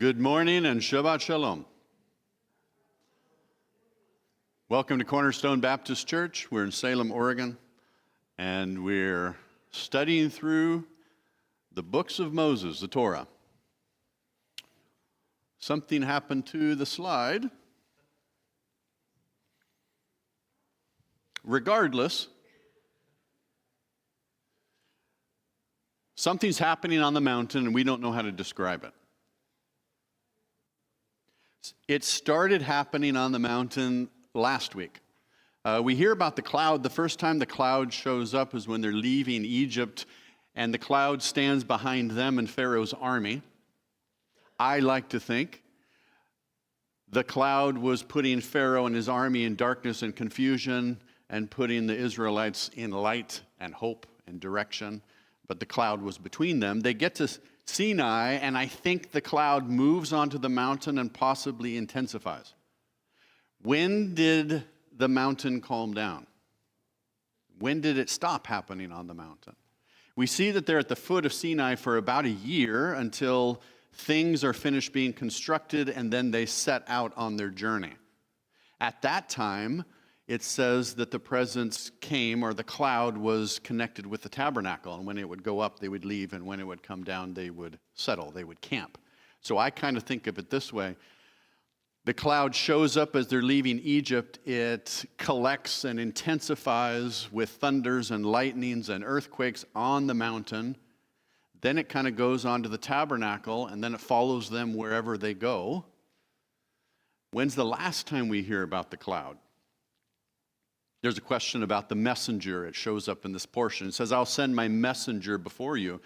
Good morning and Shabbat Shalom. Welcome to Cornerstone Baptist Church. We're in Salem, Oregon, and we're studying through the books of Moses, the Torah. Something happened to the slide. Regardless, something's happening on the mountain and we don't know how to describe it. It started happening on the mountain last week. We hear about the cloud. The first time the cloud shows up is when they're leaving Egypt, and the cloud stands behind them and Pharaoh's army. I like to think the cloud was putting Pharaoh and his army in darkness and confusion and putting the Israelites in light and hope and direction, but the cloud was between them. They get to Sinai, and I think the cloud moves onto the mountain and possibly intensifies. When did the mountain calm down? When did it stop happening on the mountain? We see that they're at the foot of Sinai for about a year until things are finished being constructed, and then they set out on their journey. At that time, it says that the presence came, or the cloud was connected with the tabernacle, and when it would go up, they would leave, and when it would come down, they would settle, they would camp. So I kind of think of it this way. The cloud shows up as they're leaving Egypt. It collects and intensifies with thunders and lightnings and earthquakes on the mountain. Then it kind of goes on to the tabernacle, and then it follows them wherever they go. When's the last time we hear about the cloud? There's a question about the messenger. It shows up in this portion. It says, I'll send my messenger before you.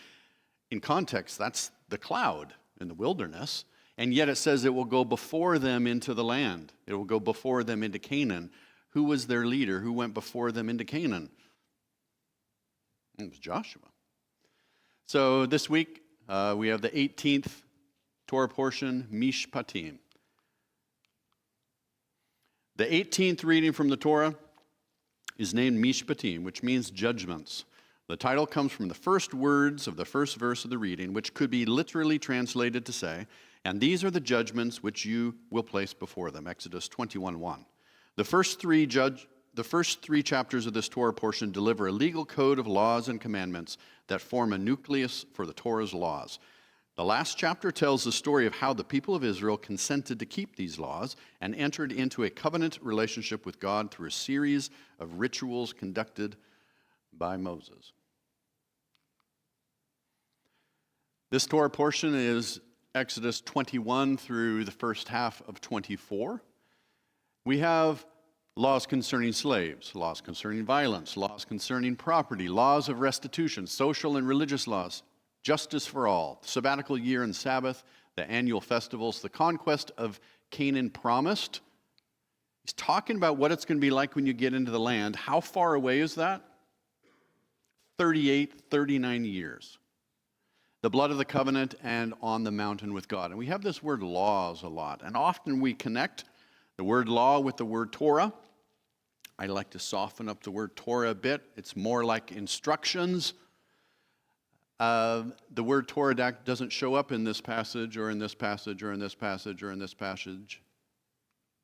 In context, that's the cloud in the wilderness. And yet it says it will go before them into the land. It will go before them into Canaan. Who was their leader? Who went before them into Canaan? It was Joshua. So this week, we have the 18th Torah portion, Mishpatim. The 18th reading from the Torah is named Mishpatim, which means judgments. The title comes from the first words of the first verse of the reading, which could be literally translated to say, and these are the judgments which you will place before them, Exodus 21:1. The first three chapters of this Torah portion deliver a legal code of laws and commandments that form a nucleus for the Torah's laws. The last chapter tells the story of how the people of Israel consented to keep these laws and entered into a covenant relationship with God through a series of rituals conducted by Moses. This Torah portion is Exodus 21 through the first half of 24. We have laws concerning slaves, laws concerning violence, laws concerning property, laws of restitution, social and religious laws, justice for all, the sabbatical year and Sabbath, the annual festivals, the conquest of Canaan promised. He's talking about what it's going to be like when you get into the land. How far away is that? 39 years. The blood of the covenant and on the mountain with God. And we have this word laws a lot. And often we connect the word law with the word Torah. I like to soften up the word Torah a bit. It's more like instructions. The word Torah doesn't show up in this passage or in this passage or in this passage or in this passage.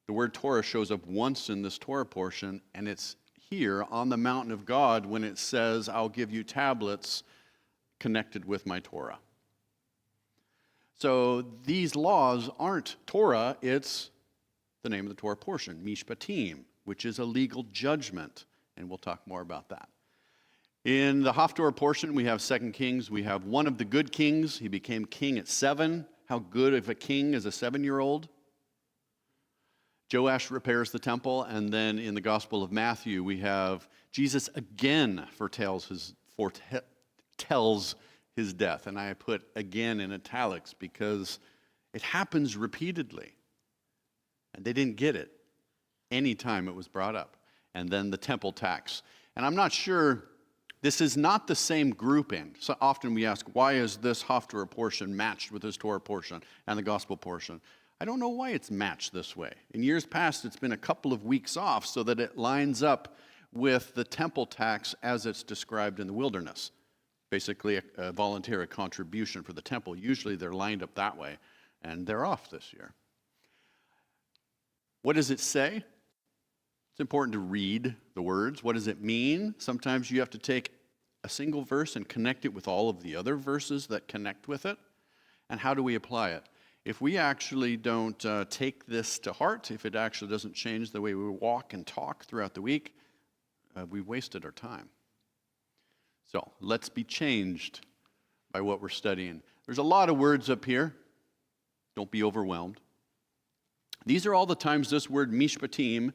The word Torah shows up once in this Torah portion, and it's here on the mountain of God when it says, I'll give you tablets connected with my Torah. So these laws aren't Torah, it's the name of the Torah portion, Mishpatim, which is a legal judgment, and we'll talk more about that. In the Haftorah portion, we have 2 Kings. We have one of the good kings. He became king at 7. How good of a king is a 7-year-old? Joash repairs the temple, and then in the Gospel of Matthew, we have Jesus again foretells his death. And I put again in italics because it happens repeatedly. And they didn't get it any time it was brought up. And then the temple tax. And I'm not sure. This is not the same grouping. So often we ask, why is this Haftorah portion matched with this Torah portion and the Gospel portion? I don't know why it's matched this way. In years past, it's been a couple of weeks off so that it lines up with the temple tax as it's described in the wilderness. Basically, a voluntary contribution for the temple. Usually they're lined up that way. and they're off this year. What does it say? It's important to read the words. What does it mean? Sometimes you have to take a single verse and connect it with all of the other verses that connect with it. And how do we apply it? If we actually don't take this to heart, if it actually doesn't change the way we walk and talk throughout the week, we've wasted our time. So let's be changed by what we're studying. There's a lot of words up here. Don't be overwhelmed. These are all the times this word Mishpatim,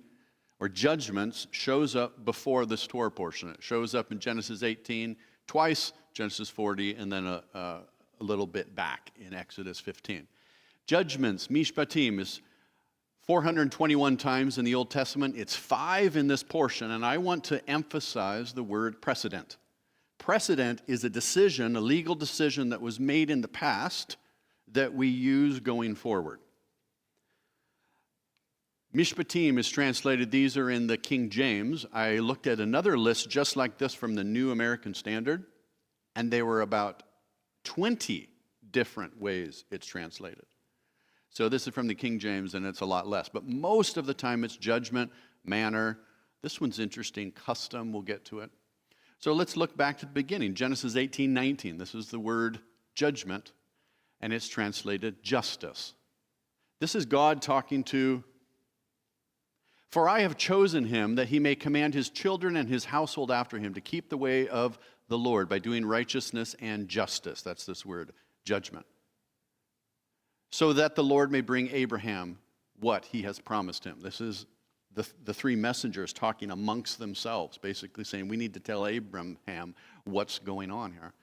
or judgments, shows up before this Torah portion. It shows up in Genesis 18 twice, Genesis 40, and then a little bit back in Exodus 15. Judgments, Mishpatim, is 421 times in the Old Testament. It's 5 in this portion, and I want to emphasize the word precedent. Precedent is a decision, a legal decision that was made in the past that we use going forward. Mishpatim is translated, these are in the King James. I looked at another list just like this from the New American Standard, and there were about 20 different ways it's translated. So this is from the King James, and it's a lot less. But most of the time it's judgment, manner. This one's interesting, custom, we'll get to it. So let's look back to the beginning, Genesis 18:19. This is the word judgment, and it's translated justice. This is God talking to, "For I have chosen him that he may command his children and his household after him to keep the way of the Lord by doing righteousness and justice." That's this word, judgment. "So that the Lord may bring Abraham what he has promised him." This is the three messengers talking amongst themselves, basically saying, we need to tell Abraham what's going on here.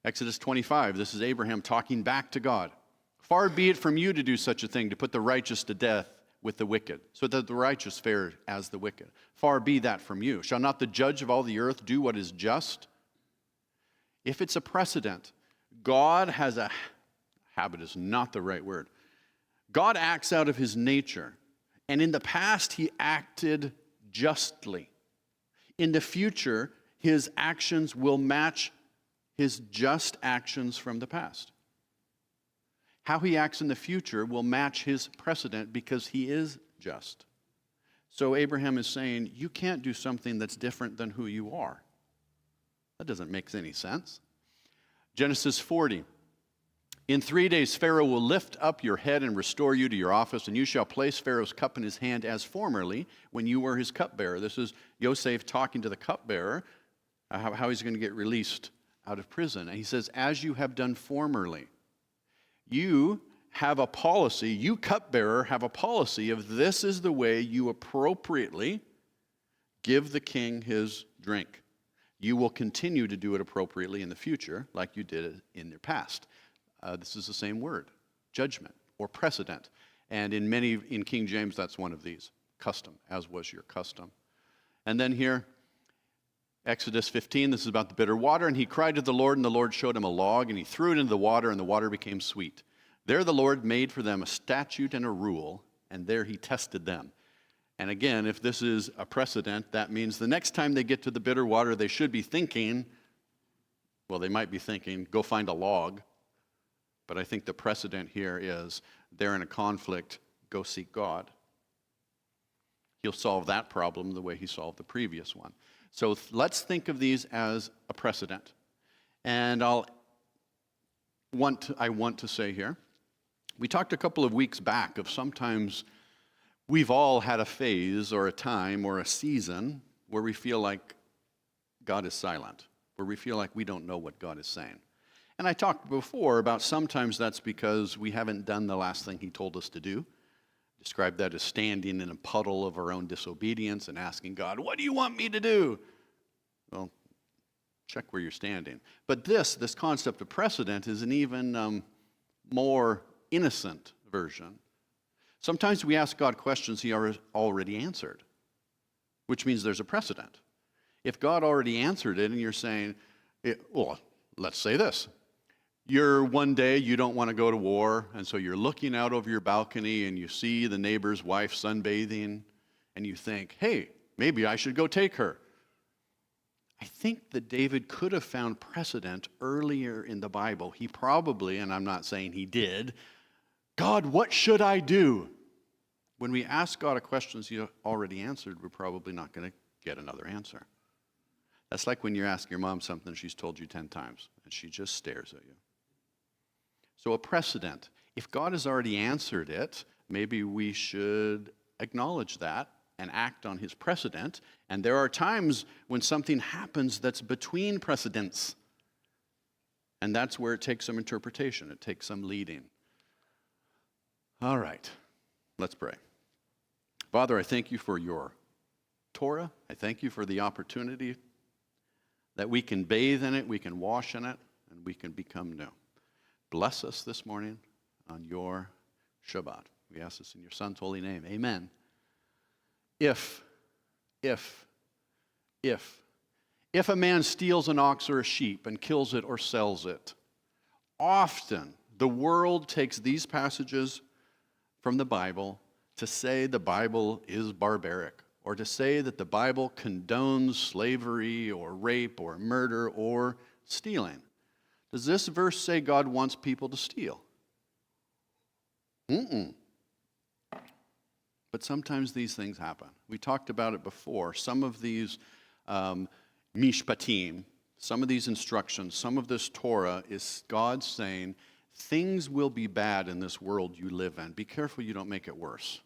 Exodus 25, this is Abraham talking back to God. "Far be it from you to do such a thing, to put the righteous to death with the wicked, so that the righteous fare as the wicked. Far be that from you. Shall not the judge of all the earth do what is just?" If it's a precedent, God has a habit, is not the right word. God acts out of his nature. And in the past, he acted justly. In the future, his actions will match his just actions from the past. How he acts in the future will match his precedent because he is just. So Abraham is saying, you can't do something that's different than who you are. That doesn't make any sense. Genesis 40. "In 3 days Pharaoh will lift up your head and restore you to your office, and you shall place Pharaoh's cup in his hand as formerly when you were his cupbearer." This is Yosef talking to the cupbearer, how he's going to get released out of prison. And he says, "As you have done formerly." You have a policy, you cupbearer have a policy of this is the way you appropriately give the king his drink. You will continue to do it appropriately in the future like you did it in the past. This is the same word, judgment or precedent. And in King James, that's one of these, custom, as was your custom. And then here, Exodus 15, this is about the bitter water. "And he cried to the Lord, and the Lord showed him a log, and he threw it into the water, and the water became sweet. There the Lord made for them a statute and a rule, and there he tested them." And again, if this is a precedent, that means the next time they get to the bitter water, they should be thinking, well, they might be thinking, go find a log. But I think the precedent here is they're in a conflict, go seek God. He'll solve that problem the way he solved the previous one. So let's think of these as a precedent. And I want to say here, we talked a couple of weeks back of sometimes we've all had a phase or a time or a season where we feel like God is silent, where we feel like we don't know what God is saying. And I talked before about sometimes that's because we haven't done the last thing he told us to do. Described that as standing in a puddle of our own disobedience and asking God, what do you want me to do? Well, check where you're standing. But this concept of precedent is an even more innocent version. Sometimes we ask God questions he already answered, which means there's a precedent. If God already answered it and you're saying, well, let's say this. One day you don't want to go to war, and so you're looking out over your balcony and you see the neighbor's wife sunbathing, and you think, hey, maybe I should go take her. I think that David could have found precedent earlier in the Bible. He probably, and I'm not saying he did, God, what should I do? When we ask God a question He already answered, we're probably not going to get another answer. That's like when you ask your mom something she's told you 10 times, and she just stares at you. So a precedent. If God has already answered it, maybe we should acknowledge that and act on His precedent. And there are times when something happens that's between precedents. And that's where it takes some interpretation. It takes some leading. All right, let's pray. Father, I thank you for your Torah. I thank you for the opportunity that we can bathe in it, we can wash in it, and we can become new. Bless us this morning on your Shabbat. We ask this in your Son's holy name. Amen. If a man steals an ox or a sheep and kills it or sells it, often the world takes these passages from the Bible to say the Bible is barbaric, or to say that the Bible condones slavery or rape or murder or stealing. Does this verse say God wants people to steal? But sometimes these things happen. We talked about it before. Some of these Mishpatim, some of these instructions, some of this Torah is God saying, things will be bad in this world you live in. Be careful you don't make it worse.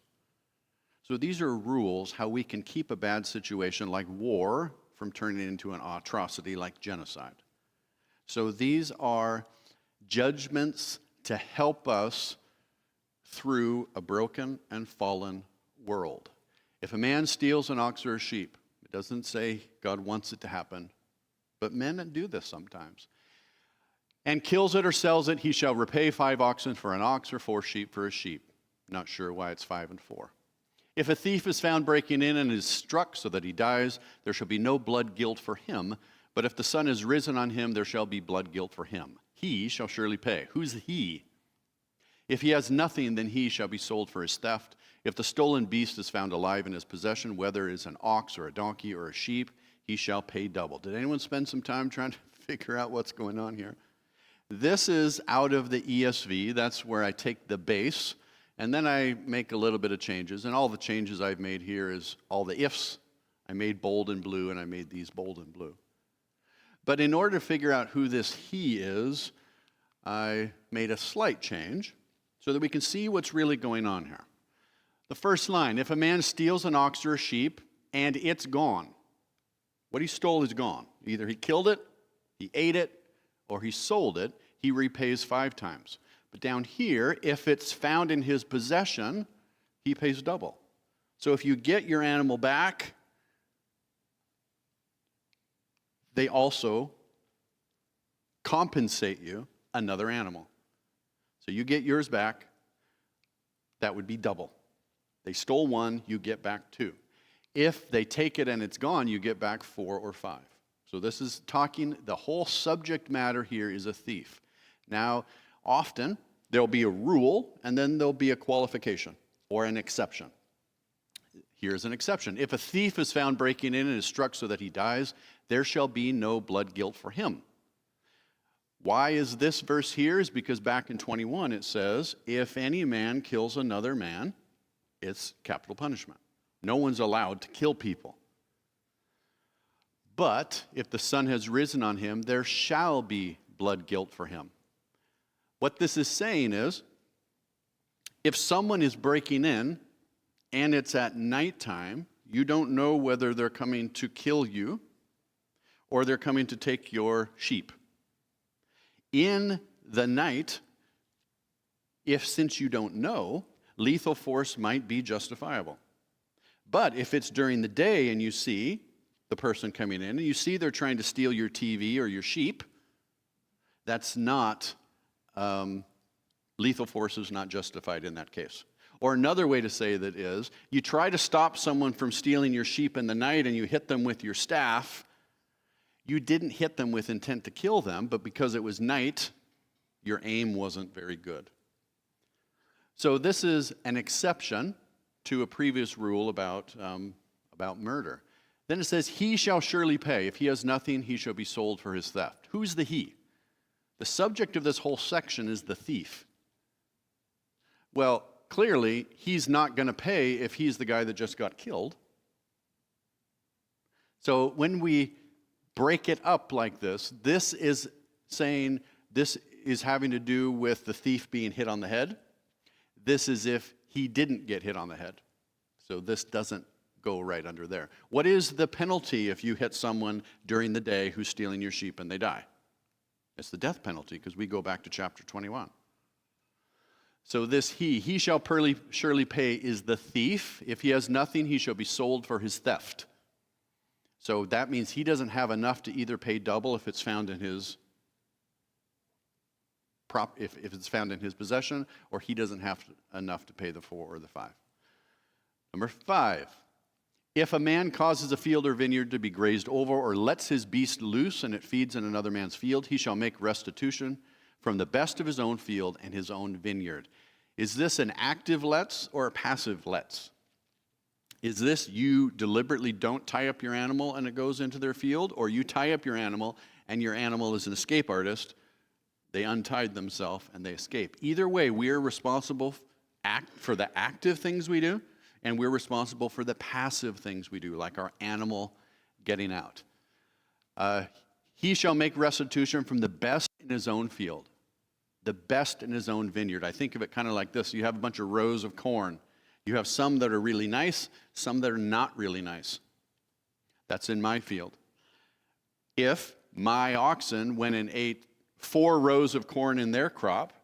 So these are rules how we can keep a bad situation like war from turning into an atrocity like genocide. So these are judgments to help us through a broken and fallen world. If a man steals an ox or a sheep, it doesn't say God wants it to happen, but men do this sometimes, and kills it or sells it, he shall repay 5 oxen for an ox or 4 sheep for a sheep. Not sure why it's 5 and 4. If a thief is found breaking in and is struck so that he dies, there shall be no blood guilt for him. But if the sun is risen on him, there shall be blood guilt for him. He shall surely pay. Who's he? If he has nothing, then he shall be sold for his theft. If the stolen beast is found alive in his possession, whether it is an ox or a donkey or a sheep, he shall pay double. Did anyone spend some time trying to figure out what's going on here? This is out of the ESV. That's where I take the base, and then I make a little bit of changes. And all the changes I've made here is all the ifs. I made bold and blue, and I made these bold and blue. But in order to figure out who this he is, I made a slight change so that we can see what's really going on here. The first line, if a man steals an ox or a sheep and it's gone, what he stole is gone. Either he killed it, he ate it, or he sold it, he repays 5 times. But down here, if it's found in his possession, he pays double. So if you get your animal back, they also compensate you another animal. So you get yours back, that would be double. They stole 1, you get back 2. If they take it and it's gone, you get back 4 or 5. So this is talking, the whole subject matter here is a thief. Now, often there'll be a rule and then there'll be a qualification or an exception. Here's an exception. If a thief is found breaking in and is struck so that he dies, there shall be no blood guilt for him. Why is this verse here? Is because back in 21 it says, if any man kills another man, it's capital punishment. No one's allowed to kill people. But if the sun has risen on him, there shall be blood guilt for him. What this is saying is, if someone is breaking in and it's at nighttime, you don't know whether they're coming to kill you or they're coming to take your sheep. In the night, since you don't know, lethal force might be justifiable. But if it's during the day and you see the person coming in and you see they're trying to steal your TV or your sheep, that's not, lethal force is not justified in that case. Or another way to say that is, you try to stop someone from stealing your sheep in the night and you hit them with your staff. You didn't hit them with intent to kill them, but because it was night, your aim wasn't very good. So this is an exception to a previous rule about murder. Then it says, he shall surely pay. If he has nothing, he shall be sold for his theft. Who's the he? The subject of this whole section is the thief. Well, clearly, he's not going to pay if he's the guy that just got killed. So when we break it up like this is saying this is having to do with the thief being hit on the head. This is if he didn't get hit on the head. So this doesn't go right under there. What is the penalty if you hit someone during the day who's stealing your sheep and they die? It's the death penalty, because we go back to chapter 21. So this he shall surely pay is the thief. If he has nothing, he shall be sold for his theft. So that means he doesn't have enough to either pay double if it's found in his if it's found in his possession, or he doesn't have enough to pay the 4 or the 5. Number 5, if a man causes a field or vineyard to be grazed over, or lets his beast loose and it feeds in another man's field, he shall make restitution from the best of his own field and his own vineyard. Is this an active lets or a passive lets? Is this you deliberately don't tie up your animal and it goes into their field, or you tie up your animal and your animal is an escape artist? They untied themselves and they escape. Either way, we are responsible for the active things we do, and we're responsible for the passive things we do, like our animal getting out. He shall make restitution from the best in his own field, the best in his own vineyard. I think of it kind of like this. You have a bunch of rows of corn. You have some that are really nice, some that are not really nice. That's in my field. If my oxen went and ate 4 rows of corn in their crop,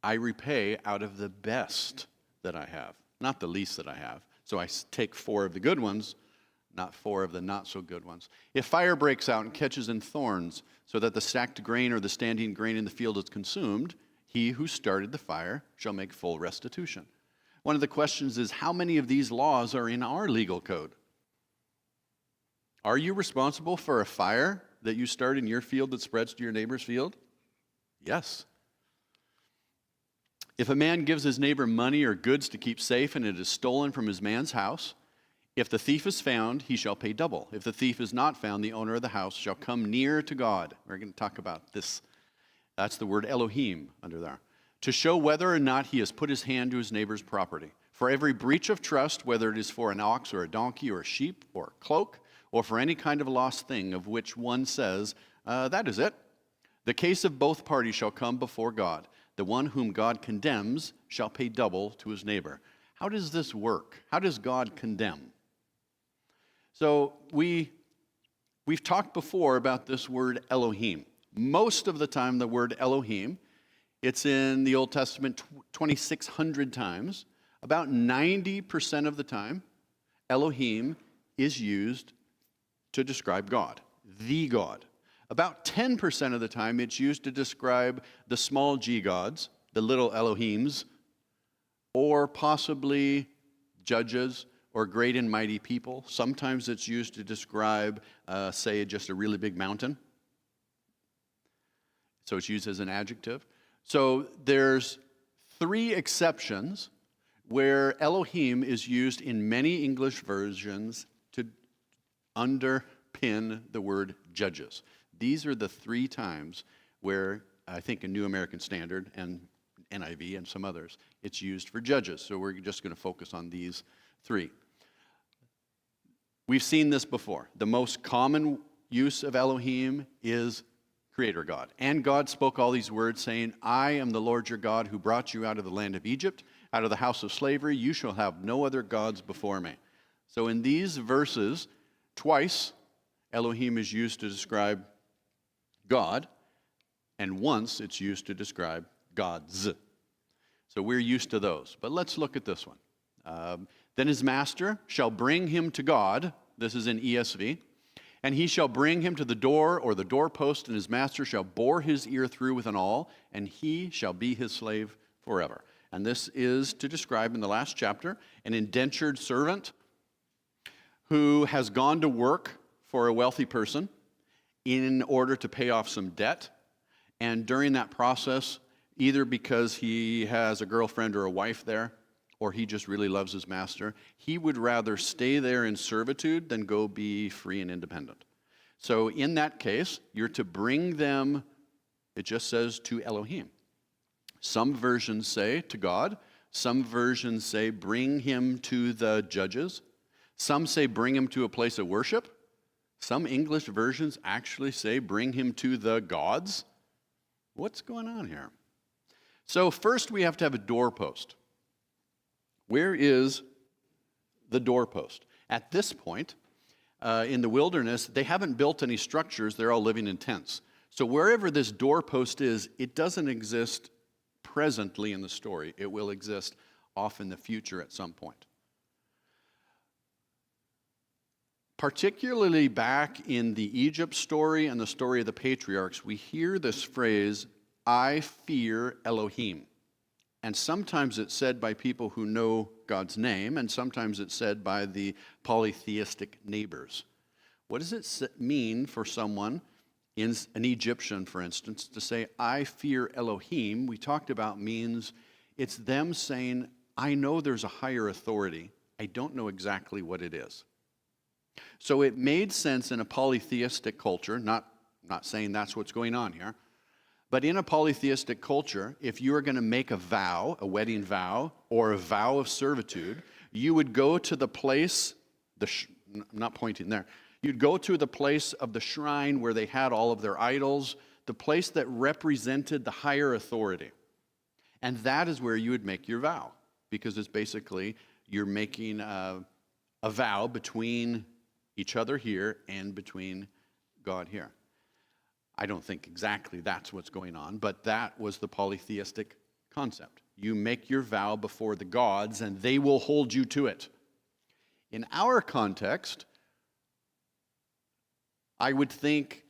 I repay out of the best that I have, not the least that I have. So I take 4 of the good ones, not 4 of the not so good ones. If fire breaks out and catches in thorns, so that the stacked grain or the standing grain in the field is consumed, he who started the fire shall make full restitution. One of the questions is, how many of these laws are in our legal code? Are you responsible for a fire that you start in your field that spreads to your neighbor's field? Yes. If a man gives his neighbor money or goods to keep safe and it is stolen from his man's house, if the thief is found, he shall pay double. If the thief is not found, the owner of the house shall come near to God. We're going to talk about this. That's the word Elohim under there. To show whether or not he has put his hand to his neighbor's property. For every breach of trust, whether it is for an ox or a donkey or a sheep or a cloak, or for any kind of lost thing of which one says, that is it, the case of both parties shall come before God. The one whom God condemns shall pay double to his neighbor. How does this work? How does God condemn? So we've talked before about this word Elohim. Most of the time, the word Elohim, it's in the Old Testament 2,600 times. About 90% of the time, Elohim is used to describe God, the God. About 10% of the time, it's used to describe the small g gods, the little Elohims, or possibly judges or great and mighty people. Sometimes it's used to describe, say, just a really big mountain. So it's used as an adjective. So there's 3 exceptions where Elohim is used in many English versions to underpin the word judges. These are the 3 times where I think in New American Standard and NIV and some others, it's used for judges. So we're just going to focus on these 3. We've seen this before. The most common use of Elohim is Creator God. And God spoke all these words saying, I am the Lord your God who brought you out of the land of Egypt, out of the house of slavery. You shall have no other gods before me. So in these verses, twice, Elohim is used to describe God, and once it's used to describe gods. So we're used to those. But let's look at this one. Then his master shall bring him to God. This is in ESV. And he shall bring him to the door or the doorpost, and his master shall bore his ear through with an awl, and he shall be his slave forever. And this is to describe in the last chapter an indentured servant who has gone to work for a wealthy person in order to pay off some debt. And during that process, either because he has a girlfriend or a wife there, or he just really loves his master, he would rather stay there in servitude than go be free and independent. So in that case, you're to bring them, it just says to Elohim. Some versions say to God, Some versions say, bring him to the judges. Some say, bring him to a place of worship. Some English versions actually say, bring him to the gods. What's going on here? So first we have to have a doorpost. Where is the doorpost? At this point, in the wilderness, they haven't built any structures. They're all living in tents. So wherever this doorpost is, it doesn't exist presently in the story. It will exist off in the future at some point. Particularly back in the Egypt story and the story of the patriarchs, we hear this phrase, I fear Elohim. And sometimes it's said by people who know God's name, and sometimes it's said by the polytheistic neighbors. What does it mean for someone, in an Egyptian, for instance, to say, I fear Elohim? We talked about means it's them saying, I know there's a higher authority. I don't know exactly what it is. So it made sense in a polytheistic culture, not saying that's what's going on here, but in a polytheistic culture, if you were going to make a vow, a wedding vow, or a vow of servitude, you would go to the place, I'm not pointing there, you'd go to the place of the shrine where they had all of their idols, the place that represented the higher authority. And that is where you would make your vow, because it's basically you're making a vow between each other here and between God here. I don't think exactly that's what's going on, but that was the polytheistic concept. You make your vow before the gods, and they will hold you to it. In our context, I would think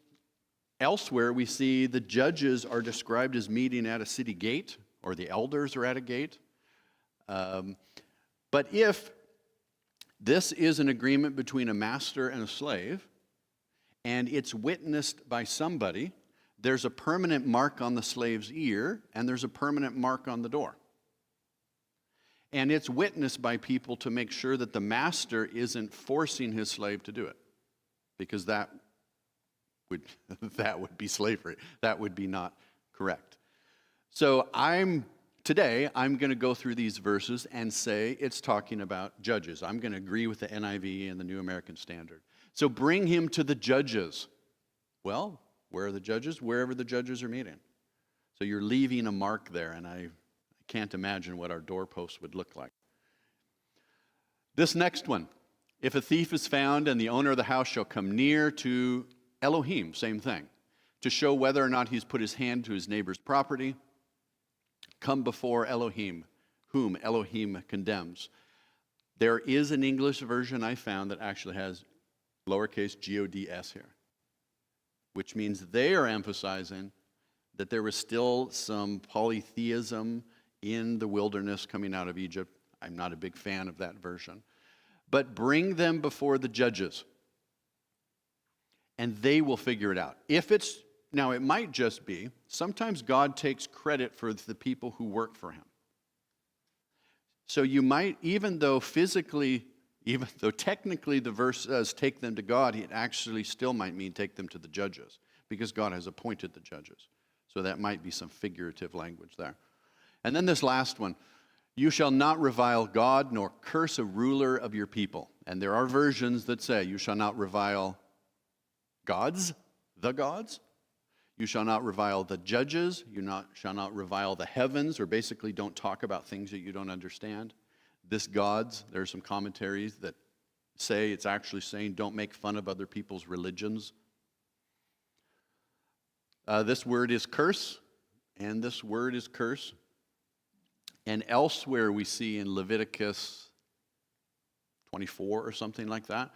elsewhere we see the judges are described as meeting at a city gate, or the elders are at a gate. But if this is an agreement between a master and a slave, and it's witnessed by somebody, there's a permanent mark on the slave's ear, and there's a permanent mark on the door. And it's witnessed by people to make sure that the master isn't forcing his slave to do it, because that would be slavery. That would be not correct. So today I'm going to go through these verses and say it's talking about judges. I'm going to agree with the NIV and the New American Standard. So bring him to the judges. Well, where are the judges? Wherever the judges are meeting. So you're leaving a mark there, and I can't imagine what our doorpost would look like. This next one. If a thief is found, and the owner of the house shall come near to Elohim, same thing, to show whether or not he's put his hand to his neighbor's property, come before Elohim, whom Elohim condemns. There is an English version I found that actually has lowercase gods here, which means they are emphasizing that there was still some polytheism in the wilderness coming out of Egypt. I'm not a big fan of that version. But bring them before the judges, and they will figure it out. Now, it might just be, sometimes God takes credit for the people who work for him. So you might, even though technically the verse says take them to God, it actually still might mean take them to the judges, because God has appointed the judges. So that might be some figurative language there. And then this last one, you shall not revile God nor curse a ruler of your people. And there are versions that say you shall not revile the gods. You shall not revile the judges. You shall not revile the heavens, or basically don't talk about things that you don't understand. This gods, there are some commentaries that say it's actually saying don't make fun of other people's religions. This word is curse, and this word is curse. And elsewhere we see in Leviticus 24 or something like that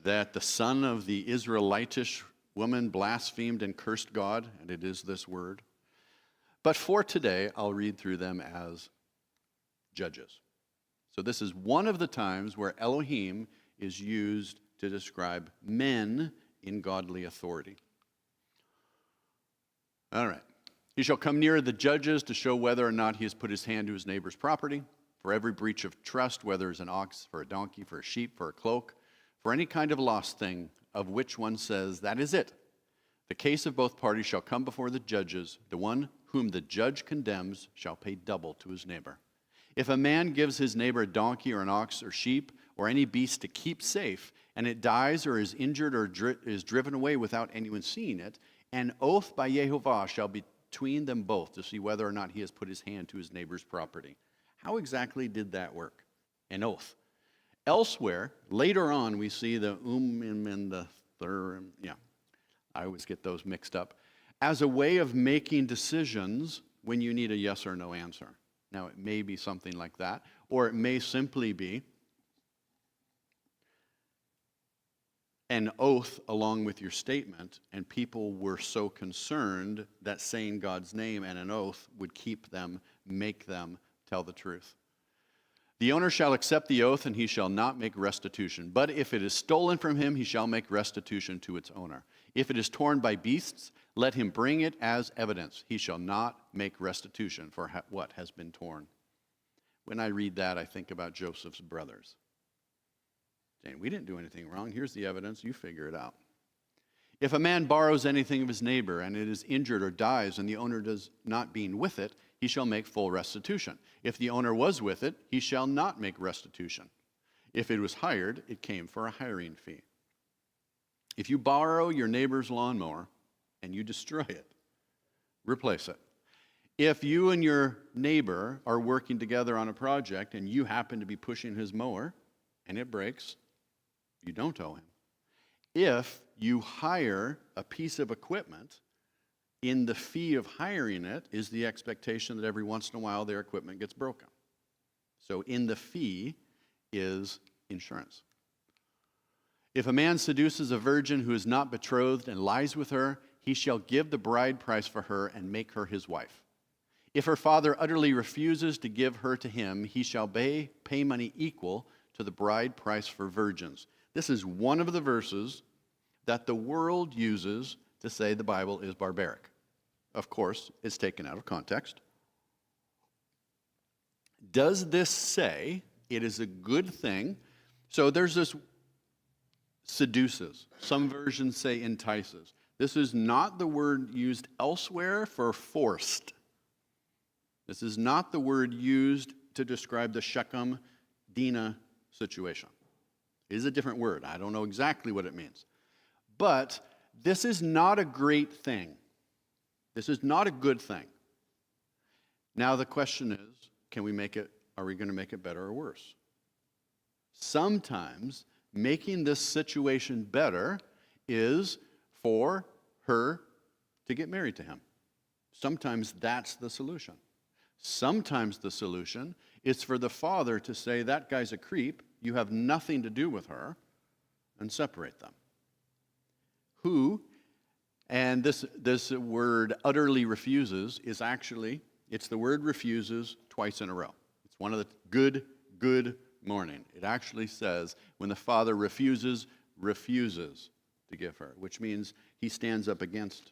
the son of the Israelitish woman blasphemed and cursed God, and it is this word. But for today, I'll read through them as judges. So this is one of the times where Elohim is used to describe men in godly authority. All right. He shall come near the judges to show whether or not he has put his hand to his neighbor's property. For every breach of trust, whether it's an ox, for a donkey, for a sheep, for a cloak, for any kind of lost thing, of which one says, that is it. The case of both parties shall come before the judges. The one whom the judge condemns shall pay double to his neighbor. If a man gives his neighbor a donkey or an ox or sheep or any beast to keep safe, and it dies or is injured or is driven away without anyone seeing it, an oath by Yehovah shall be between them both to see whether or not he has put his hand to his neighbor's property. How exactly did that work? An oath. Elsewhere, later on, we see the and the thur. Yeah, I always get those mixed up. As a way of making decisions when you need a yes or no answer. Now, it may be something like that, or it may simply be an oath along with your statement, and people were so concerned that saying God's name and an oath would make them tell the truth. The owner shall accept the oath, and he shall not make restitution. But if it is stolen from him, he shall make restitution to its owner. If it is torn by beasts, let him bring it as evidence. He shall not make restitution for what has been torn. When I read that, I think about Joseph's brothers saying, we didn't do anything wrong. Here's the evidence. You figure it out. If a man borrows anything of his neighbor, and it is injured or dies, and the owner does not being with it, he shall make full restitution. If the owner was with it, he shall not make restitution. If it was hired, it came for a hiring fee. If you borrow your neighbor's lawnmower and you destroy it, replace it. If you and your neighbor are working together on a project and you happen to be pushing his mower and it breaks, you don't owe him. If you hire a piece of equipment, in the fee of hiring it is the expectation that every once in a while their equipment gets broken. So in the fee is insurance. If a man seduces a virgin who is not betrothed and lies with her, he shall give the bride price for her and make her his wife. If her father utterly refuses to give her to him, he shall pay money equal to the bride price for virgins. This is one of the verses that the world uses to say the Bible is barbaric. Of course, it's taken out of context. Does this say it is a good thing? So there's this seduces. Some versions say entices. This is not the word used elsewhere for forced. This is not the word used to describe the Shechem, Dinah situation. It is a different word. I don't know exactly what it means. But this is not a great thing. This is not a good thing. Now the question is, are we going to make it better or worse? Sometimes making this situation better is for her to get married to him. Sometimes that's the solution. Sometimes the solution is for the father to say, that guy's a creep, you have nothing to do with her, and separate them. And this word utterly refuses is actually, it's the word refuses twice in a row. It's one of the good morning. It actually says when the father refuses to give her, which means he stands up against,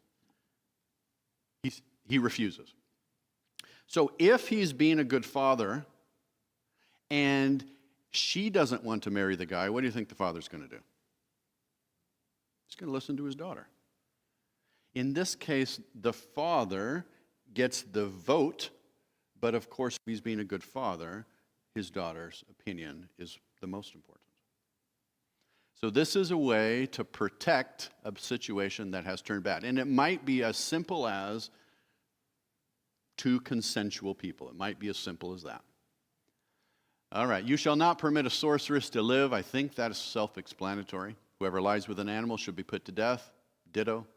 he refuses. So if he's being a good father and she doesn't want to marry the guy, what do you think the father's going to do? He's going to listen to his daughter. In this case, the father gets the vote, but of course, if he's being a good father, his daughter's opinion is the most important. So this is a way to protect a situation that has turned bad. And it might be as simple as two consensual people. It might be as simple as that. All right, you shall not permit a sorceress to live. I think that is self-explanatory. Whoever lies with an animal should be put to death. Ditto.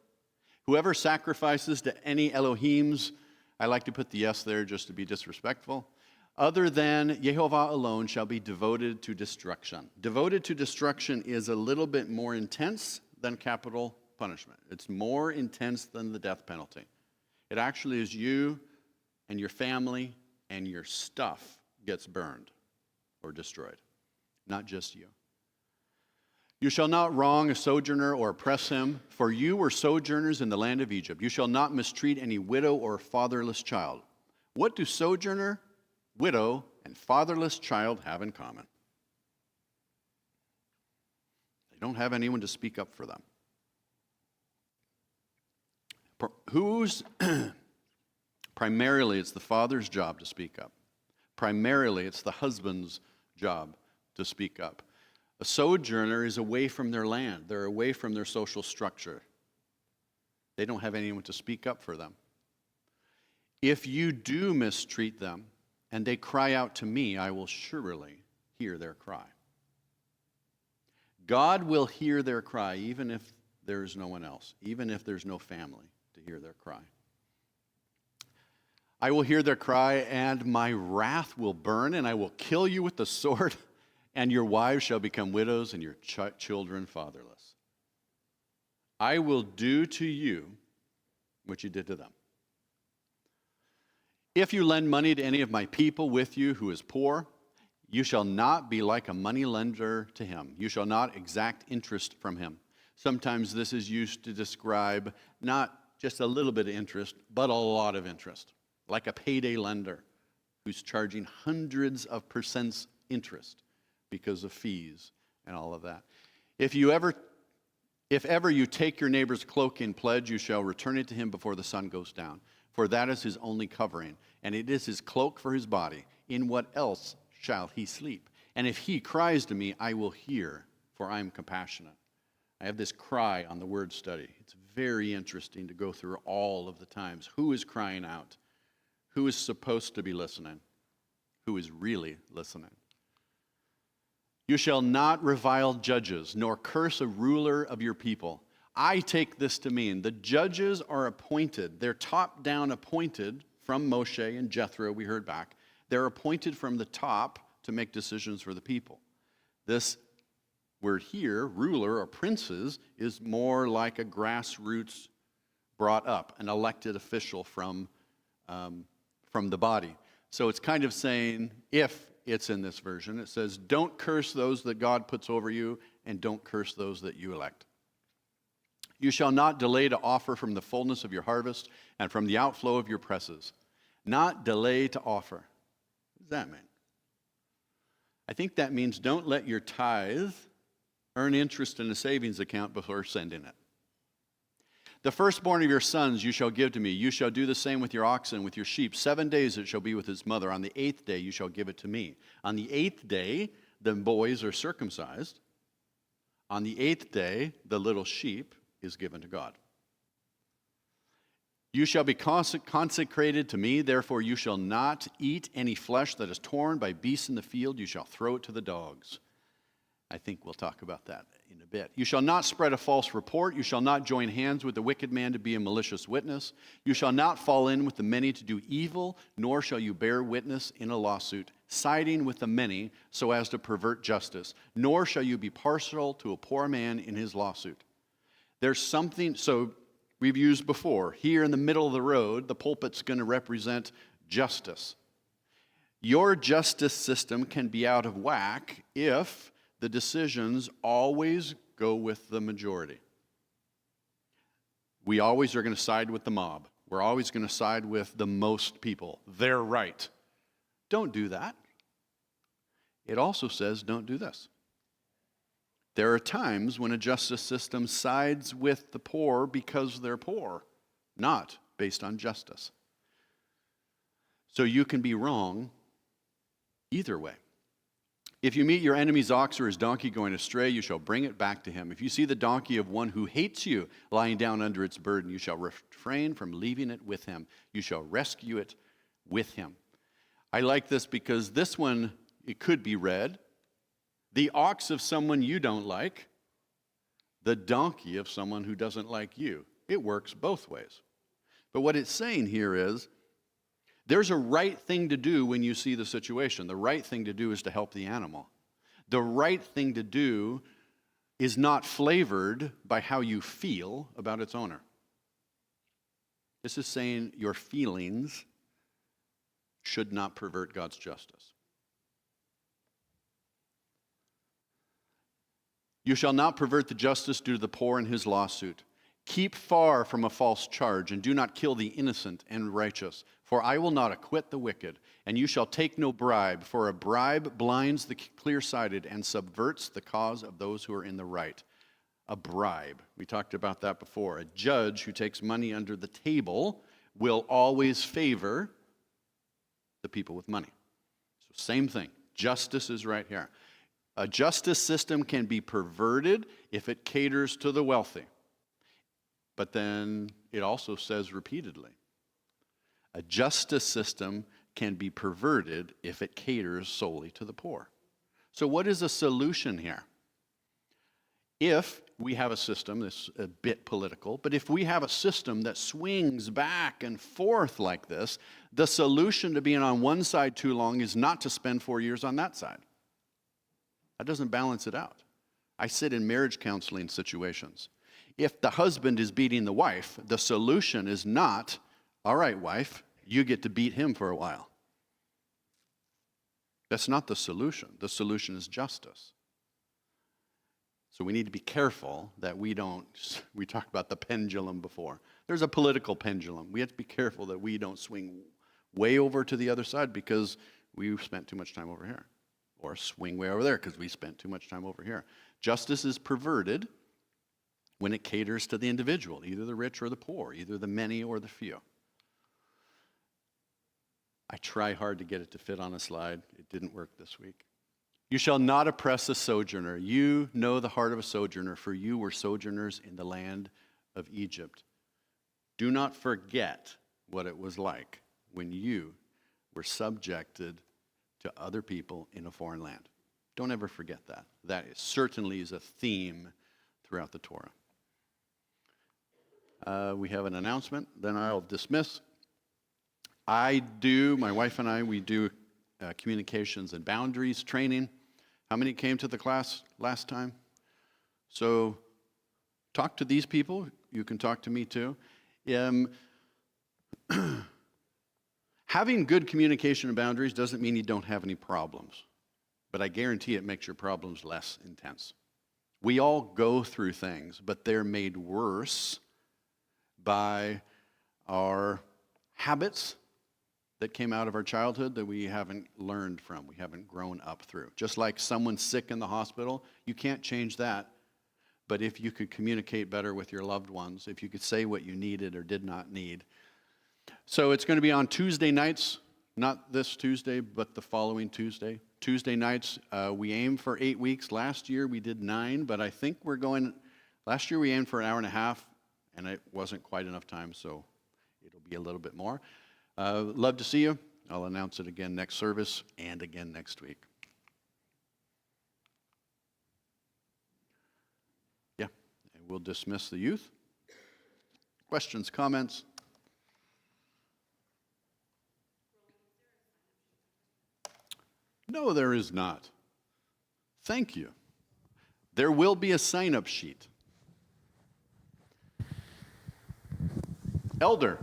Whoever sacrifices to any Elohims, I like to put the yes there just to be disrespectful, other than Yehovah alone shall be devoted to destruction. Devoted to destruction is a little bit more intense than capital punishment. It's more intense than the death penalty. It actually is you and your family and your stuff gets burned or destroyed, not just you. You shall not wrong a sojourner or oppress him, for you were sojourners in the land of Egypt. You shall not mistreat any widow or fatherless child. What do sojourner, widow, and fatherless child have in common? They don't have anyone to speak up for them. Primarily, it's the father's job to speak up. Primarily, it's the husband's job to speak up. A sojourner is away from their land. They're away from their social structure. They don't have anyone to speak up for them. If you do mistreat them and they cry out to me, I will surely hear their cry. God will hear their cry even if there's no one else, even if there's no family to hear their cry. I will hear their cry, and my wrath will burn, and I will kill you with the sword, and your wives shall become widows, and your children fatherless. I will do to you what you did to them. If you lend money to any of my people with you who is poor, you shall not be like a money lender to him. You shall not exact interest from him. Sometimes this is used to describe not just a little bit of interest, but a lot of interest. Like a payday lender who's charging hundreds of percents interest because of fees and all of that. If ever you take your neighbor's cloak in pledge, you shall return it to him before the sun goes down. For that is his only covering, and it is his cloak for his body. In what else shall he sleep? And if he cries to me, I will hear, for I am compassionate. I have this cry on the word study. It's very interesting to go through all of the times. Who is crying out? Who is supposed to be listening? Who is really listening? You shall not revile judges, nor curse a ruler of your people. I take this to mean the judges are appointed. They're top-down appointed from Moshe and Jethro, we heard back. They're appointed from the top to make decisions for the people. This word here, ruler or princes, is more like a grassroots brought up, an elected official from the body. So it's kind of saying, if it's in this version, it says, don't curse those that God puts over you, and don't curse those that you elect. You shall not delay to offer from the fullness of your harvest and from the outflow of your presses. Not delay to offer. What does that mean? I think that means don't let your tithe earn interest in a savings account before sending it. The firstborn of your sons you shall give to me. You shall do the same with your oxen, with your sheep. 7 days it shall be with his mother. On the 8th day you shall give it to me. On the 8th day the boys are circumcised. On the 8th day the little sheep is given to God. You shall be consecrated to me, therefore you shall not eat any flesh that is torn by beasts in the field. You shall throw it to the dogs. I think we'll talk about that in a bit. You shall not spread a false report. You shall not join hands with the wicked man to be a malicious witness. You shall not fall in with the many to do evil, nor shall you bear witness in a lawsuit, siding with the many so as to pervert justice. Nor shall you be partial to a poor man in his lawsuit. There's something, so we've used before, here in the middle of the road, the pulpit's going to represent justice. Your justice system can be out of whack if the decisions always go with the majority. We always are going to side with the mob. We're always going to side with the most people. They're right. Don't do that. It also says don't do this. There are times when a justice system sides with the poor because they're poor, not based on justice. So you can be wrong either way. If you meet your enemy's ox or his donkey going astray, you shall bring it back to him. If you see the donkey of one who hates you lying down under its burden, you shall refrain from leaving it with him. You shall rescue it with him. I like this because this one, it could be read, the ox of someone you don't like, the donkey of someone who doesn't like you. It works both ways. But what it's saying here is, there's a right thing to do when you see the situation. The right thing to do is to help the animal. The right thing to do is not flavored by how you feel about its owner. This is saying your feelings should not pervert God's justice. You shall not pervert the justice due to the poor in his lawsuit. Keep far from a false charge, and do not kill the innocent and righteous. For I will not acquit the wicked, and you shall take no bribe, for a bribe blinds the clear-sighted and subverts the cause of those who are in the right. A bribe. We talked about that before. A judge who takes money under the table will always favor the people with money. So same thing. Justice is right here. A justice system can be perverted if it caters to the wealthy. But then it also says repeatedly, a justice system can be perverted if it caters solely to the poor. So what is a solution here? If we have a system, this is a bit political, but if we have a system that swings back and forth like this, the solution to being on one side too long is not to spend 4 years on that side. That doesn't balance it out. I sit in marriage counseling situations. If the husband is beating the wife, the solution is not, all right, wife, you get to beat him for a while. That's not the solution. The solution is justice. So we need to be careful that we talked about the pendulum before. There's a political pendulum. We have to be careful that we don't swing way over to the other side because we spent too much time over here. Or swing way over there because we spent too much time over here. Justice is perverted when it caters to the individual, either the rich or the poor, either the many or the few. I try hard to get it to fit on a slide. It didn't work this week. You shall not oppress a sojourner. You know the heart of a sojourner, for you were sojourners in the land of Egypt. Do not forget what it was like when you were subjected to other people in a foreign land. Don't ever forget that. That certainly is a theme throughout the Torah. We have an announcement, then I'll dismiss. My wife and I, we do communications and boundaries training. How many came to the class last time? So talk to these people. You can talk to me too. Having good communication and boundaries doesn't mean you don't have any problems, but I guarantee it makes your problems less intense. We all go through things, but they're made worse by our habits that came out of our childhood that we haven't learned from, we haven't grown up through. Just like someone's sick in the hospital, you can't change that. But if you could communicate better with your loved ones, if you could say what you needed or did not need. So it's going to be on Tuesday nights, not this Tuesday, but the following Tuesday. Tuesday nights, we aim for 8 weeks. Last year we did 9, but I think last year we aimed for an hour and a half, and it wasn't quite enough time, so it'll be a little bit more. Love to see you. I'll announce it again next service and again next week. Yeah, and we'll dismiss the youth. Questions, comments? No, there is not. Thank you. There will be a sign-up sheet. Elder,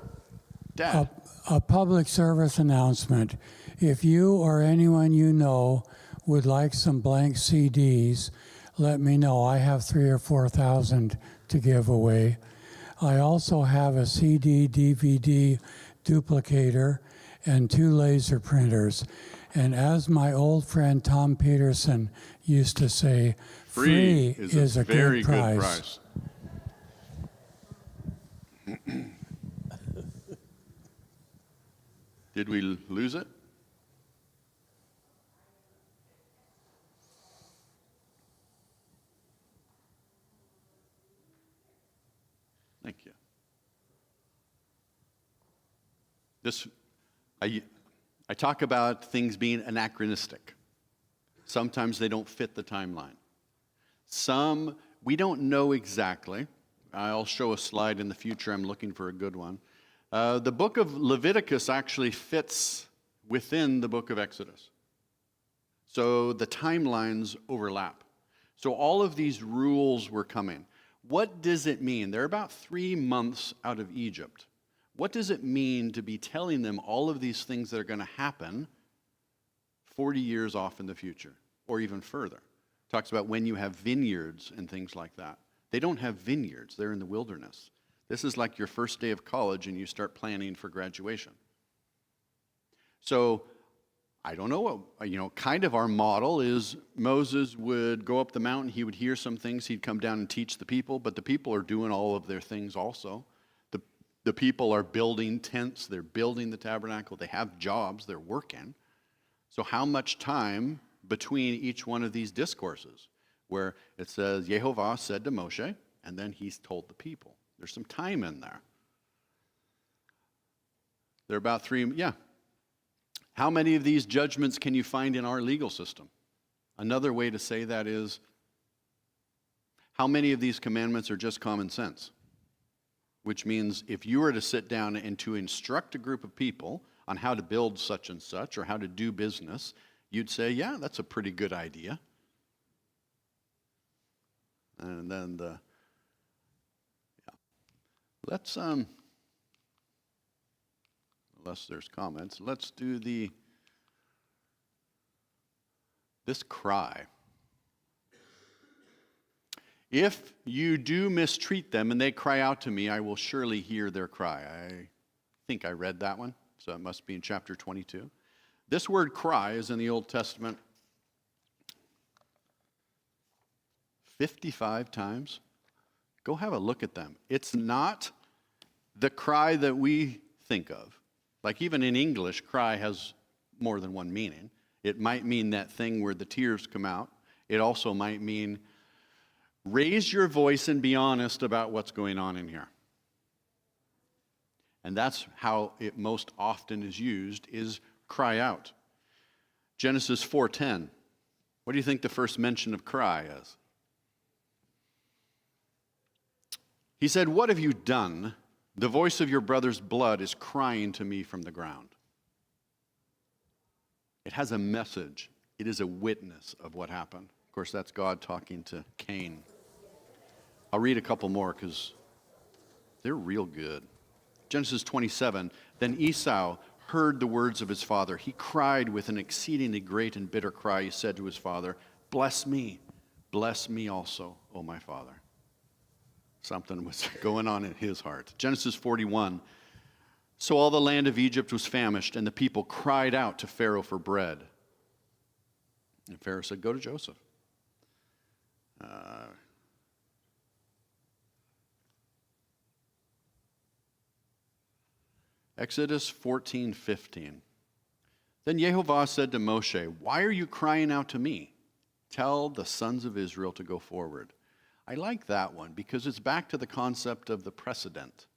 Dad. A public service announcement. If you or anyone you know would like some blank CDs, let me know. I have 3,000 or 4,000 to give away. I also have a CD, DVD duplicator and 2 laser printers. And as my old friend Tom Peterson used to say, free is a very good price. Did we lose it? Thank you. I talk about things being anachronistic. Sometimes they don't fit the timeline. Some, we don't know exactly. I'll show a slide in the future. I'm looking for a good one. The book of Leviticus actually fits within the book of Exodus. So the timelines overlap. So all of these rules were coming. What does it mean? They're about 3 months out of Egypt. What does it mean to be telling them all of these things that are going to happen 40 years off in the future, or even further? It talks about when you have vineyards and things like that. They don't have vineyards. They're in the wilderness. This is like your first day of college and you start planning for graduation. So I don't know what, kind of our model is Moses would go up the mountain, he would hear some things, he'd come down and teach the people, but the people are doing all of their things also. The people are building tents, they're building the tabernacle, they have jobs, they're working. So how much time between each one of these discourses where it says, Yehovah said to Moshe, and then he's told the people? There's some time in there. They're about 3, yeah. How many of these judgments can you find in our legal system? Another way to say that is, how many of these commandments are just common sense? Which means if you were to sit down and to instruct a group of people on how to build such and such or how to do business, you'd say, yeah, that's a pretty good idea. And then let's, unless there's comments, let's do this cry. If you do mistreat them and they cry out to me, I will surely hear their cry. I think I read that one, so it must be in chapter 22. This word cry is in the Old Testament 55 times. Go have a look at them. It's not the cry that we think of. Like even in English, cry has more than one meaning. It might mean that thing where the tears come out. It also might mean raise your voice and be honest about what's going on in here. And that's how it most often is used, is cry out. Genesis 4:10. What do you think the first mention of cry is? He said, "What have you done? The voice of your brother's blood is crying to me from the ground." It has a message. It is a witness of what happened. Of course, that's God talking to Cain. I'll read a couple more because they're real good. Genesis 27, then Esau heard the words of his father. He cried with an exceedingly great and bitter cry. He said to his father, bless me also, O my father." Something was going on in his heart. Genesis 41, so all the land of Egypt was famished, and the people cried out to Pharaoh for bread. And Pharaoh said, go to Joseph. Exodus 14:15. Then Yehovah said to Moshe, why are you crying out to me? Tell the sons of Israel to go forward. I like that one because it's back to the concept of the precedent.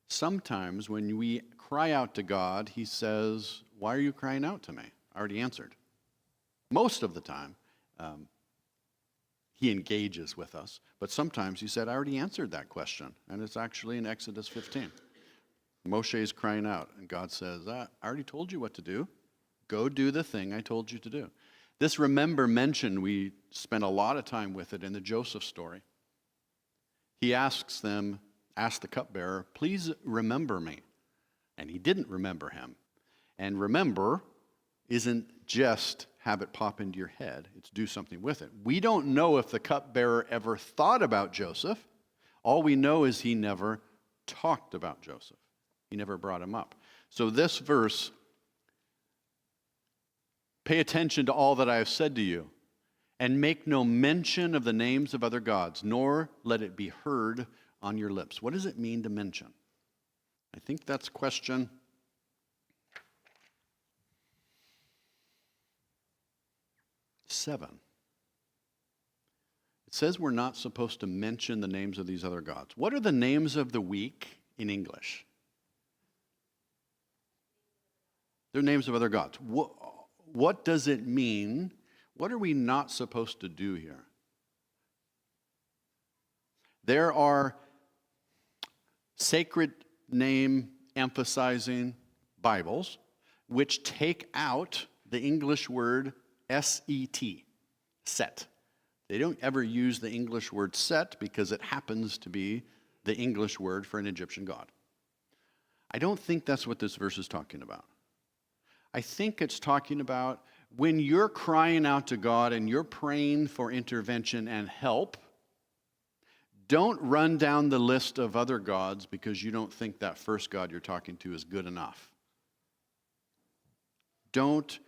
Sometimes when we cry out to God, he says, why are you crying out to me? I already answered. Most of the time, he engages with us. But sometimes he said, I already answered that question. And it's actually in Exodus 15. Moshe is crying out, and God says, I already told you what to do. Go do the thing I told you to do. This remember mention, we spent a lot of time with it in the Joseph story. He asks the cupbearer, please remember me. And he didn't remember him. And remember isn't just have it pop into your head. It's do something with it. We don't know if the cupbearer ever thought about Joseph. All we know is he never talked about Joseph. He never brought him up. So this verse, pay attention to all that I have said to you, and make no mention of the names of other gods, nor let it be heard on your lips. What does it mean to mention? I think that's question 7. It says we're not supposed to mention the names of these other gods. What are the names of the week in English? They're names of other gods. What does it mean? What are we not supposed to do here? There are sacred name emphasizing Bibles which take out the English word S-E-T, set. They don't ever use the English word set because it happens to be the English word for an Egyptian god. I don't think that's what this verse is talking about. I think it's talking about when you're crying out to God and you're praying for intervention and help, don't run down the list of other gods because you don't think that first God you're talking to is good enough. Don't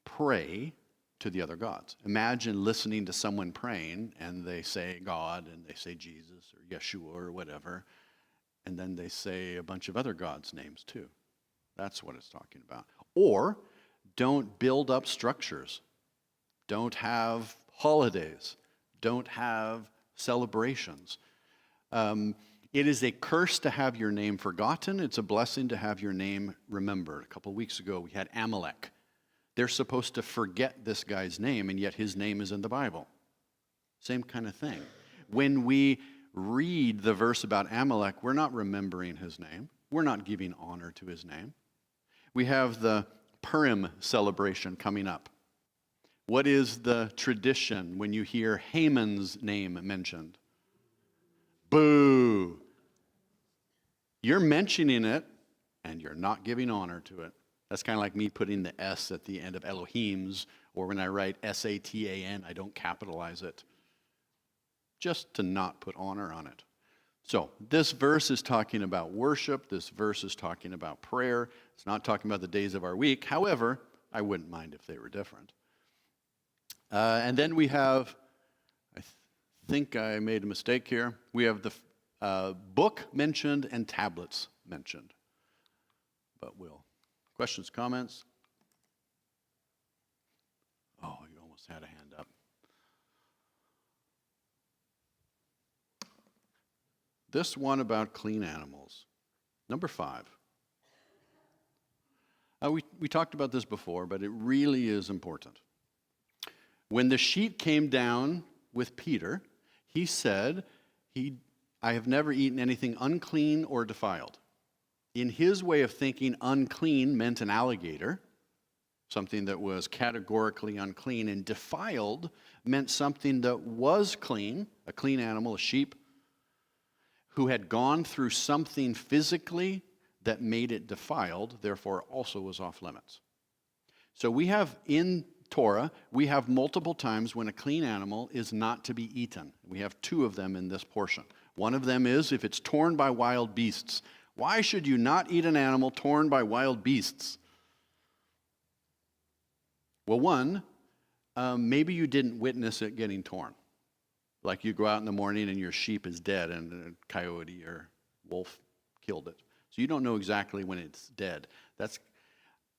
pray to the other gods. Imagine listening to someone praying and they say God and they say Jesus or Yeshua or whatever, and then they say a bunch of other gods' names too. That's what it's talking about. Or Don't build up structures. Don't have holidays. Don't have celebrations. It is a curse to have your name forgotten. It's a blessing to have your name remembered. A couple weeks ago, we had Amalek. They're supposed to forget this guy's name, and yet his name is in the Bible. Same kind of thing. When we read the verse about Amalek, we're not remembering his name. We're not giving honor to his name. We have the Purim celebration coming up. What is the tradition when you hear Haman's name mentioned? Boo! You're mentioning it, and you're not giving honor to it. That's kind of like me putting the S at the end of Elohim's, or when I write Satan, I don't capitalize it, just to not put honor on it. So this verse is talking about worship. This verse is talking about prayer. It's not talking about the days of our week. However, I wouldn't mind if they were different. And then we have, I think I made a mistake here. We have the book mentioned and tablets mentioned. But questions, comments? Oh, you almost had a hand up. This one about clean animals. Number 5. We talked about this before, but it really is important. When the sheet came down with Peter, he said, I have never eaten anything unclean or defiled. In his way of thinking, unclean meant an alligator, something that was categorically unclean, and defiled meant something that was clean, a clean animal, a sheep, who had gone through something physically that made it defiled, therefore also was off limits. So we have in Torah, we have multiple times when a clean animal is not to be eaten. We have 2 of them in this portion. One of them is if it's torn by wild beasts. Why should you not eat an animal torn by wild beasts? Well, one, maybe you didn't witness it getting torn. Like you go out in the morning and your sheep is dead and a coyote or wolf killed it. So you don't know exactly when it's dead.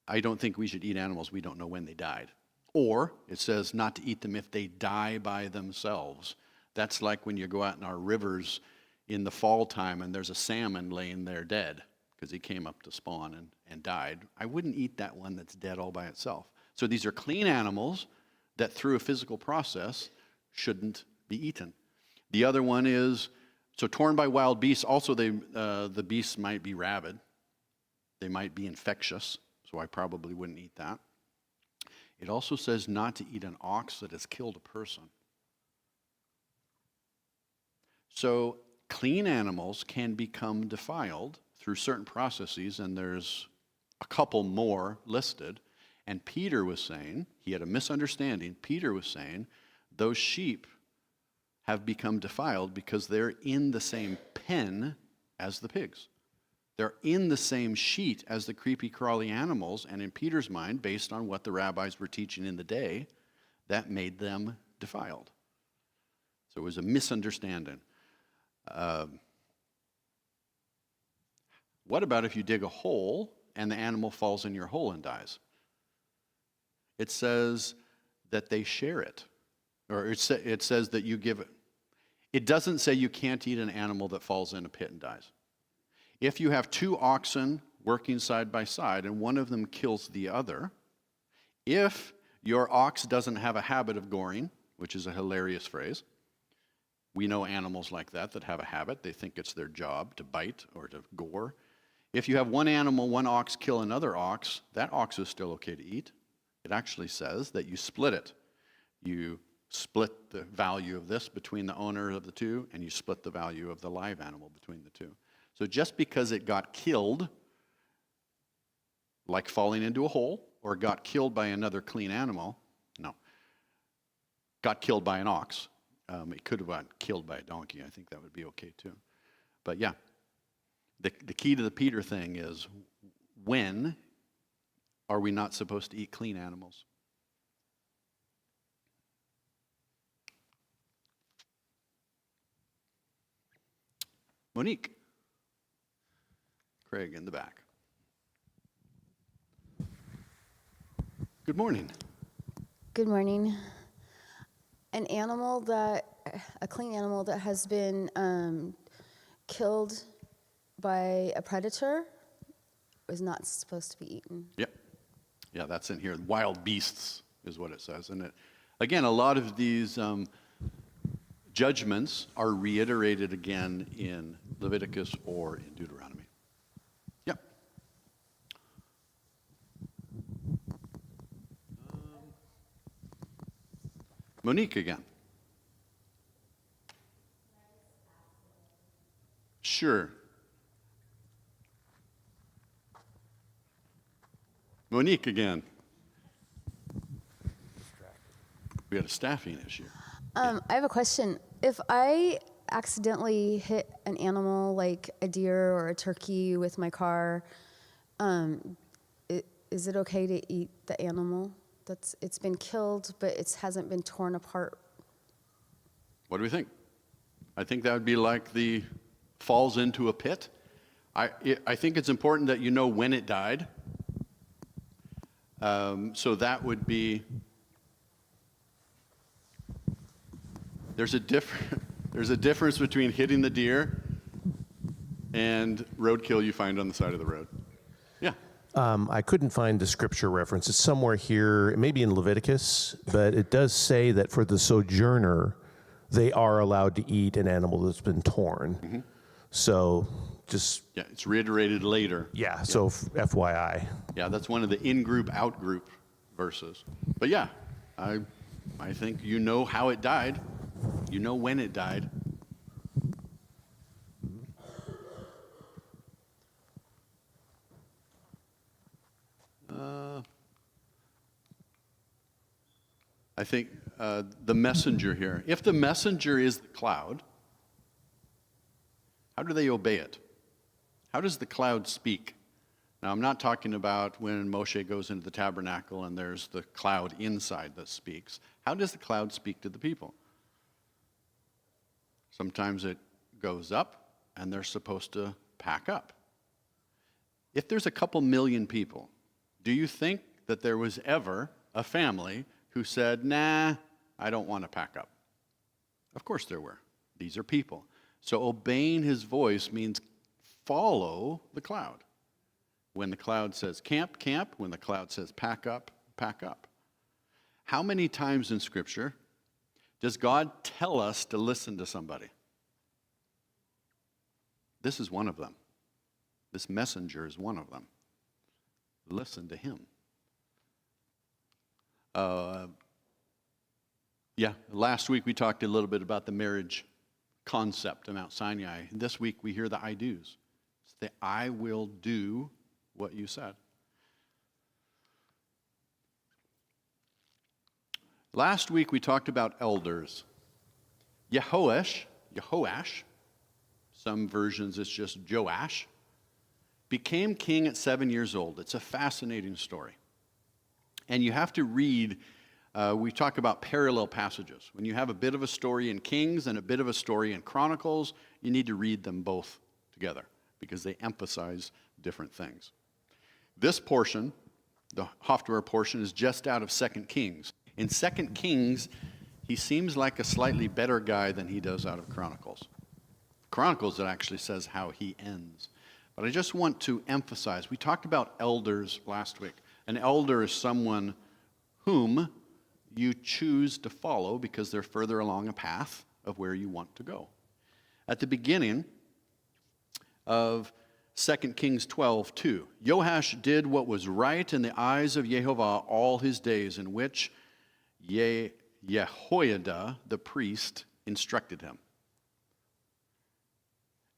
I don't think we should eat animals we don't know when they died. Or it says not to eat them if they die by themselves. That's like when you go out in our rivers in the fall time and there's a salmon laying there dead because he came up to spawn and died. I wouldn't eat that one that's dead all by itself. So these are clean animals that through a physical process shouldn't be eaten. The other one is, so torn by wild beasts, also the beasts might be rabid. They might be infectious, so I probably wouldn't eat that. It also says not to eat an ox that has killed a person. So clean animals can become defiled through certain processes, and there's a couple more listed. And Peter was saying, he had a misunderstanding. Peter was saying, those sheep have become defiled because they're in the same pen as the pigs. They're in the same sheet as the creepy, crawly animals, and in Peter's mind, based on what the rabbis were teaching in the day, that made them defiled. So it was a misunderstanding. What about if you dig a hole and the animal falls in your hole and dies? It says that they share it, or it says that you give it. It doesn't say you can't eat an animal that falls in a pit and dies. If you have 2 oxen working side by side and one of them kills the other, if your ox doesn't have a habit of goring, which is a hilarious phrase, we know animals like that have a habit. They think it's their job to bite or to gore. If you have one animal, one ox kill another ox, that ox is still okay to eat. It actually says that you split it. You split the value of this between the owner of the 2, and you split the value of the live animal between the 2. So just because it got killed, like falling into a hole, or got killed by another clean animal, no. Got killed by an ox. It could have gotten killed by a donkey. I think that would be okay too. But yeah, the key to the Peter thing is, when are we not supposed to eat clean animals? Monique. Craig in the back. Good morning. Good morning. A clean animal that has been killed by a predator is not supposed to be eaten. Yeah, that's in here. Wild beasts is what it says. And again, a lot of these judgments are reiterated again in Leviticus or in Deuteronomy. Yep. Monique again. Sure. Monique again. We had a staffing issue. I have a question. If I accidentally hit an animal like a deer or a turkey with my car, is it okay to eat the animal? It's been killed, but it hasn't been torn apart. What do we think? I think that would be like the falls into a pit. I think it's important that you know when it died. So that would be, there's a difference between hitting the deer and roadkill you find on the side of the road. Yeah. I couldn't find the scripture reference. It's somewhere here, maybe in Leviticus, but it does say that for the sojourner, they are allowed to eat an animal that's been torn. Mm-hmm. So just... Yeah, it's reiterated later. Yeah, so FYI. Yeah, that's one of the in-group, out-group verses. But yeah, I think you know how it died. You know when it died. I think the messenger here. If the messenger is the cloud, how do they obey it? How does the cloud speak? Now, I'm not talking about when Moshe goes into the tabernacle and there's the cloud inside that speaks. How does the cloud speak to the people? Sometimes it goes up and they're supposed to pack up. If there's a couple million people, do you think that there was ever a family who said, nah, I don't want to pack up? Of course there were. These are people. So obeying his voice means follow the cloud. When the cloud says camp, camp. When the cloud says pack up, pack up. How many times in Scripture does God tell us to listen to somebody? This is one of them. This messenger is one of them. Listen to him. Last week we talked a little bit about the marriage concept of Mount Sinai. This week we hear the I do's. It's the I will do what you said. Last week we talked about elders. Jehoash, some versions it's just Joash, became king at 7 years old. It's a fascinating story. And you have to read, we talk about parallel passages. When you have a bit of a story in Kings and a bit of a story in Chronicles, you need to read them both together because they emphasize different things. This portion, the Haftarah portion, is just out of 2 Kings. In 2 Kings, he seems like a slightly better guy than he does out of Chronicles. Chronicles, it actually says how he ends. But I just want to emphasize, we talked about elders last week. An elder is someone whom you choose to follow because they're further along a path of where you want to go. At the beginning of 2 Kings 12:2, Joash did what was right in the eyes of Jehovah all his days, in which Jehoiada the priest instructed him.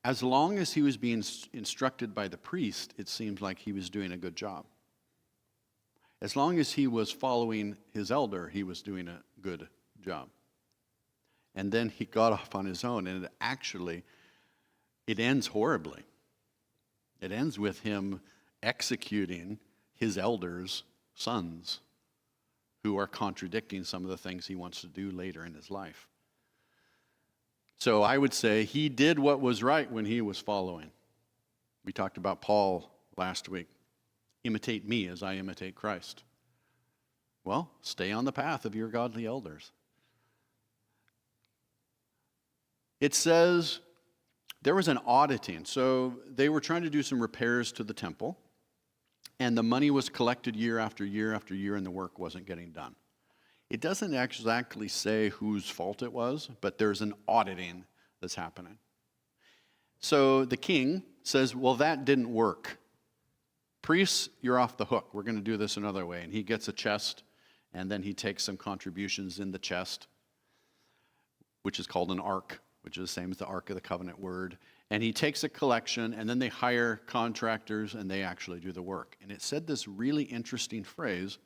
As long as he was being instructed by the priest, it seems like he was doing a good job. As long as he was following his elder, he was doing a good job. And then he got off on his own, and it ends horribly. It ends with him executing his elder's sons, who are contradicting some of the things he wants to do later in his life. So I would say he did what was right when he was following. We talked about Paul last week. Imitate me as I imitate Christ. Well, stay on the path of your godly elders. It says there was an auditing. So they were trying to do some repairs to the temple, and the money was collected year after year after year, and the work wasn't getting done. It doesn't exactly say whose fault it was, but there's an auditing that's happening. So the king says, well, that didn't work. Priests, you're off the hook. We're going to do this another way. And he gets a chest, and then he takes some contributions in the chest, which is called an ark, which is the same as the Ark of the Covenant word. And he takes a collection, and then they hire contractors, and they actually do the work. And it said this really interesting phrase: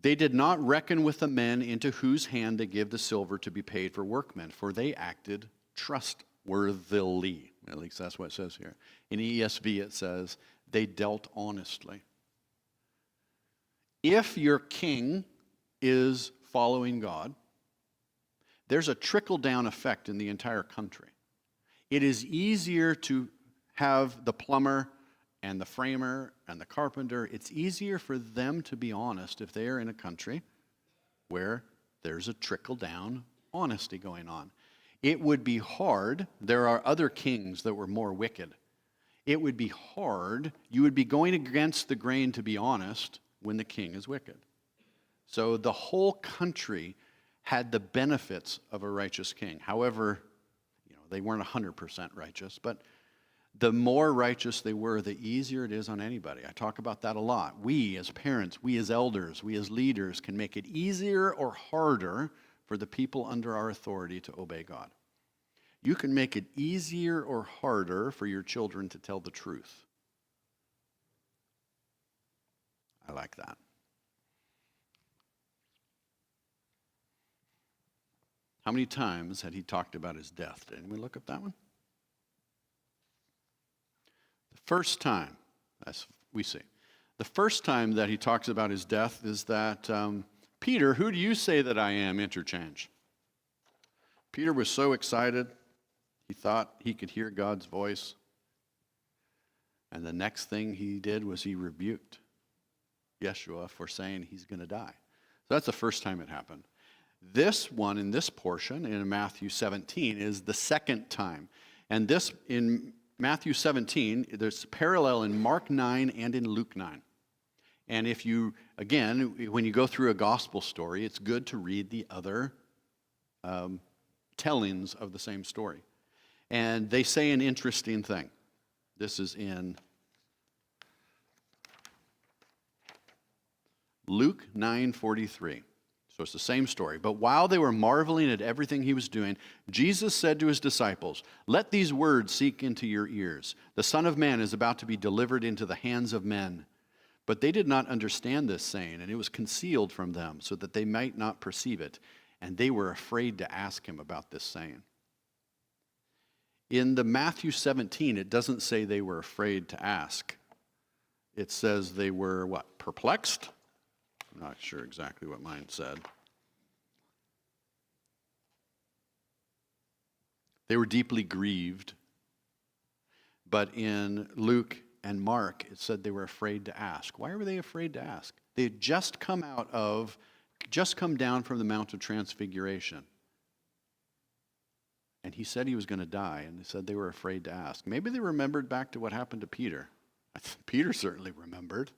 they did not reckon with the men into whose hand they give the silver to be paid for workmen, for they acted trustworthily. At least that's what it says here. In ESV it says, they dealt honestly. If your king is following God, there's a trickle-down effect in the entire country. It is easier to have the plumber and the framer and the carpenter, it's easier for them to be honest if they are in a country where there's a trickle-down honesty going on. It would be hard. There are other kings that were more wicked. It would be hard. You would be going against the grain to be honest when the king is wicked. So the whole country had the benefits of a righteous king. However, they weren't 100% righteous, but the more righteous they were, the easier it is on anybody. I talk about that a lot. We as parents, we as elders, we as leaders can make it easier or harder for the people under our authority to obey God. You can make it easier or harder for your children to tell the truth. I like that. How many times had he talked about his death? Did anyone look up that one? The first time, as we see, the first time that he talks about his death is that Peter, who do you say that I am? Interchange. Peter was so excited, he thought he could hear God's voice. And the next thing he did was he rebuked Yeshua for saying he's going to die. So that's the first time it happened. This one in this portion in Matthew 17 is the second time. And this in Matthew 17, there's a parallel in Mark 9 and in Luke 9. And if you, again, when you go through a gospel story, it's good to read the other tellings of the same story. And they say an interesting thing. This is in Luke 9:43. So it's the same story. But while they were marveling at everything he was doing, Jesus said to his disciples, "Let these words sink into your ears. The Son of Man is about to be delivered into the hands of men." But they did not understand this saying, and it was concealed from them so that they might not perceive it. And they were afraid to ask him about this saying. In the Matthew 17, it doesn't say they were afraid to ask. It says they were, what, perplexed? I'm not sure exactly what mine said. They were deeply grieved. But in Luke and Mark, it said they were afraid to ask. Why were they afraid to ask? They had just come down from the Mount of Transfiguration. And he said he was going to die, and they said they were afraid to ask. Maybe they remembered back to what happened to Peter. Peter certainly remembered.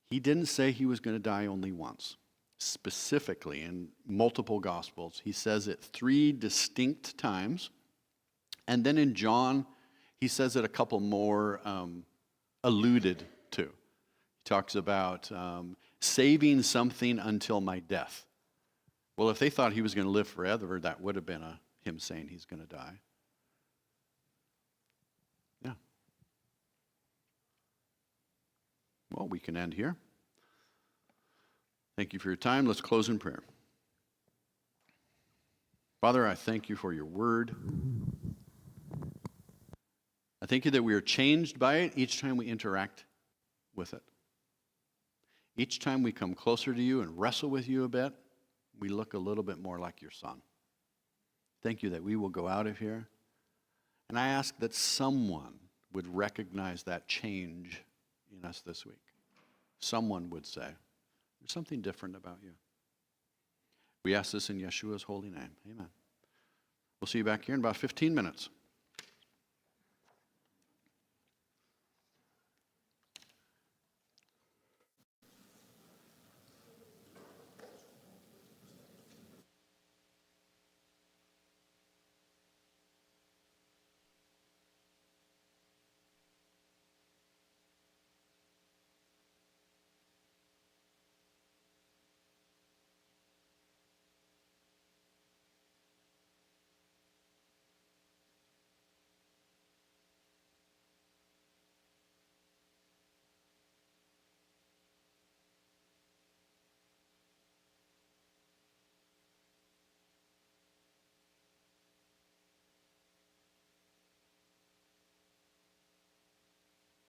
He didn't say he was going to die only once. Specifically, in multiple Gospels, he says it 3 distinct times. And then in John, he says it a couple more alluded to. He talks about saving something until my death. Well, if they thought he was going to live forever, that would have been him saying he's going to die. Yeah. Well, we can end here. Thank you for your time. Let's close in prayer. Father, I thank you for your word. I thank you that we are changed by it each time we interact with it. Each time we come closer to you and wrestle with you a bit, we look a little bit more like your Son. Thank you that we will go out of here. And I ask that someone would recognize that change in us this week. someone would say, there's something different about you. We ask this in Yeshua's holy name. Amen. We'll see you back here in about 15 minutes.